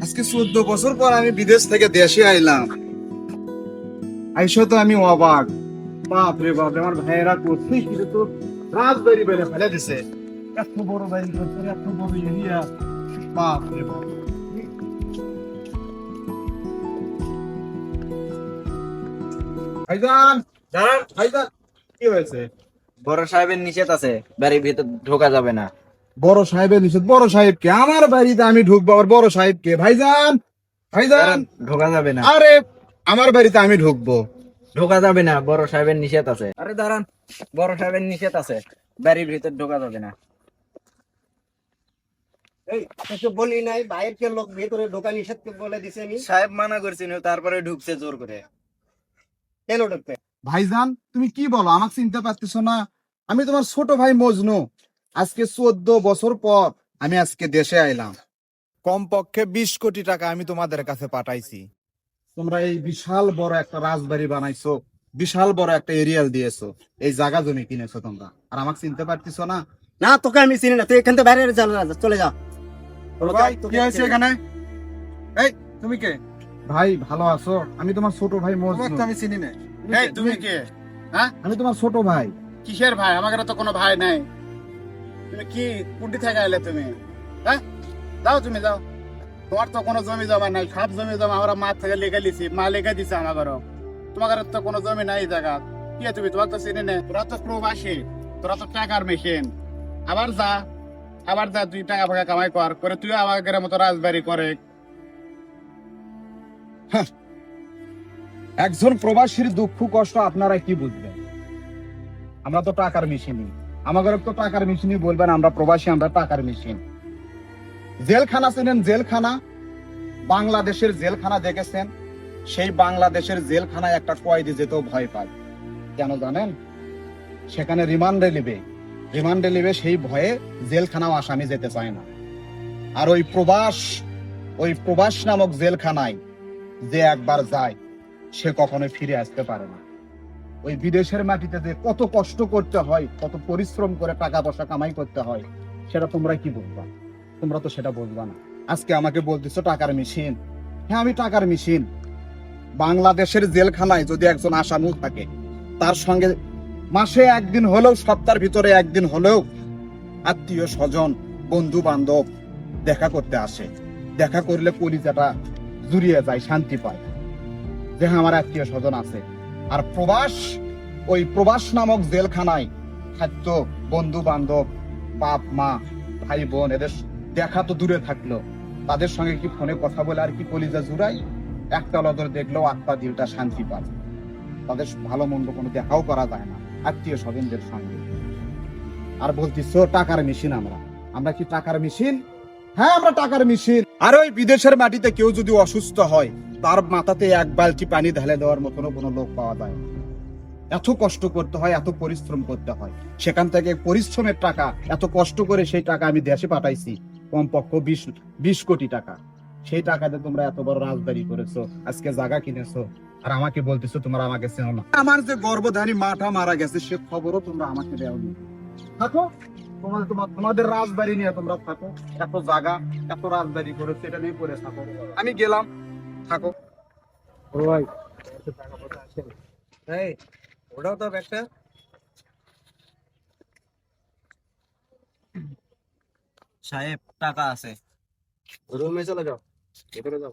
আজকে 14 বছর পর আমি বিদেশ থেকে দেশে আইলাম। আইসো তো আমি অবাক। বাপ রে বাপ, আমার ভাইয়েরা করছে কিন্তু তো রাজবাড়ি বেড়ে ফেলে দিছে। এত বড় বাড়ি করছে, এত বড় এরিয়া। বাপ রে বাপ। ভাইজান, দাঁড়ান ভাইজান, কি হয়েছে? বড় সাহেবের নিষেধ আছে, বাড়ির ভিতর ঢোকা যাবে না। বড় সাহেবের নিষেধ? বড় সাহেবকে আমার বাড়িতে আমি ঢুকবো, আবার বড় সাহেবকে? ভাইজান, ভাইজান, কারণ ঢোকা যাবে না, আরে আমার বাড়িতে আমি ঢুকবো? ঢোকা যাবে না, বড় সাহেবের নিষেধ আছে। আরে দাঁড়ান, বড় সাহেবের নিষেধ আছে, বাড়ির ভিতর ঢোকা যাবে না। এই কিছু বলি নাই, বাইরের লোক ভেতরে ঢোকা নিষেধ বলে দিছে। আমি সাহেব মানা করছেন, তারপরে ঢুকছে জোর করে। কেন ঢুকতে? ভাইজান, তুমি কি বলো? আমাকে চিনতে পারতেছো না? আমি তোমার ছোট ভাই মজনু। আজকে 14 বছর পর আমি আজকে দেশে আইলাম। কমপক্ষে 20 কোটি টাকা আমি তোমাদের কাছে পাঠাইছি। তোমরা এই বিশাল বড় একটা রাজবাড়ি বানাইছো, বিশাল বড় একটা এরিয়াল দিয়েছো, এই জায়গা জমি কিনেছো তোমরা, আর আমাকে চিনতে পারতেছো না? না, তোকে আমি চিনি না, তুই এখান থেকে বাইরে চলে যা। ভাই, কি হয়েছে এখানে? এই, তুমি কে? ভাই, ভালো আছো? আমি তোমার ছোট ভাই মজনু। আমি চিনি না। এই, তুমি কে? হ্যাঁ, আমি তোমার ছোট ভাই। কিসের ভাই? আমাকে তো কোনো ভাই নাই। তুমি কি কুন্ডি থেকে আইলে তুমি? হ্যাঁ, যাও তুমি যাও। তোমার তো কোনো জমি জমা নাই, সব জমি জমা আমরা মা থেকে লেখা লিছি, মা লেখা দিছে আমাকে। তোমার তো কোনো জমি নাই এই জায়গা। কি তুমি? তোমার তো চিনি না। তোরা তো প্রবাসী, তোরা তো টাকার মেশিন। আবার যা, আবার যা, তুই টাকা ফাঁকা কামাই করে তুই আমাদের মতো রাজবাড়ি করে। একজন প্রবাসীর দুঃখ কষ্ট আপনারা কি বুঝবেন? আমরা তো টাকার মেশিনই, আমাদের তো টাকার মেশিনই বলবেন। আমরা প্রবাসী, আমরা টাকার মেশিন। জেলখানা চেনেন? জেলখানা, বাংলাদেশের জেলখানা দেখেছেন? সেই বাংলাদেশের জেলখানায় একটা কয়েদি যেতেও ভয় পায়। কেন জানেন? সেখানে রিমান্ডে নেবে, রিমান্ডে নেবে, সেই ভয়ে জেলখানাও আসামি যেতে চায় না। আর ওই প্রবাস নামক জেলখানায় যে একবার যায় সে কখনোই ফিরে আসতে পারে না। ওই বিদেশের মাটিতে যে কত কষ্ট করতে হয়, কত পরিশ্রম করে টাকা পয়সা কামাই করতে হয়, সেটা তোমরা কি বুঝবা? তোমরা তো সেটা বুঝবা না। আজকে আমাকে বলতেছো টাকার মেশিন। হ্যাঁ, আমি টাকার মেশিন। বাংলাদেশের জেলখানায় যদি একজন আসামি থাকে, তার সঙ্গে মাসে একদিন হলেও, সপ্তাহের ভিতরে একদিন হলেও আত্মীয় স্বজন, বন্ধু বান্ধব দেখা করতে আসে। দেখা করলে কলিজাটা জুড়িয়ে যায়, শান্তি পায় যে হ্যাঁ, আমার আত্মীয় স্বজন আছে। আর ওই প্রবাস নামক জেলখানায় খাদ্য, বন্ধু বান্ধব, বাপ মা, ভাই বোন, এদের দেখা তো দূরে থাকলো, তাদের সঙ্গে কি ফোনে কথা বলে আর কি কলিজা জুড়াই? একটা নজর দেখলেও আত্মা দিলটা শান্তি পায়। তাদের ভালো মন্দ কোনো দেখাও করা যায় না আত্মীয় স্বজনদের সঙ্গে। আর বলতিস টাকার মেশিন আমরা? আমরা কি টাকার মেশিন? হ্যাঁ, আমরা টাকার মেশিন। আর ওই বিদেশের মাটিতে কেউ যদি অসুস্থ হয়, তার মাথাতে এক বালতি পানি ঢেলে দেওয়ার মতনও কোনো লোক পাওয়া যায় না। এত কষ্ট করতে হয়, এত পরিশ্রম করতে হয়। সেখান থেকে পরিশ্রমের টাকা, এত কষ্ট করে সেই টাকা আমি দেশে পাঠাইছি, কমপক্ষে 20 কোটি টাকা। সেই টাকাতে তোমরা এত বড় রাজবাড়ি করেছো, আজকে জায়গা কিনেছো, আর আমাকে বলতেছো তোমরা আমাকে চেনো না। আমার যে গর্ভধারী মাটা মারা গেছে সে খবরও তোমরা আমাকে দেওনি। থাকো, তোমাদের রাজবাড়ি নিয়ে তোমরা থাকো। এত জায়গা, এত রাজবাড়ি করেছো, এটা নিয়ে পড়ে থাকো। আমি গেলাম, থাকো। ভাই, এই ওটাও তো একটা সাহেব, টাকা আছে। রুমে চলে যাও, ভেতরে যাও।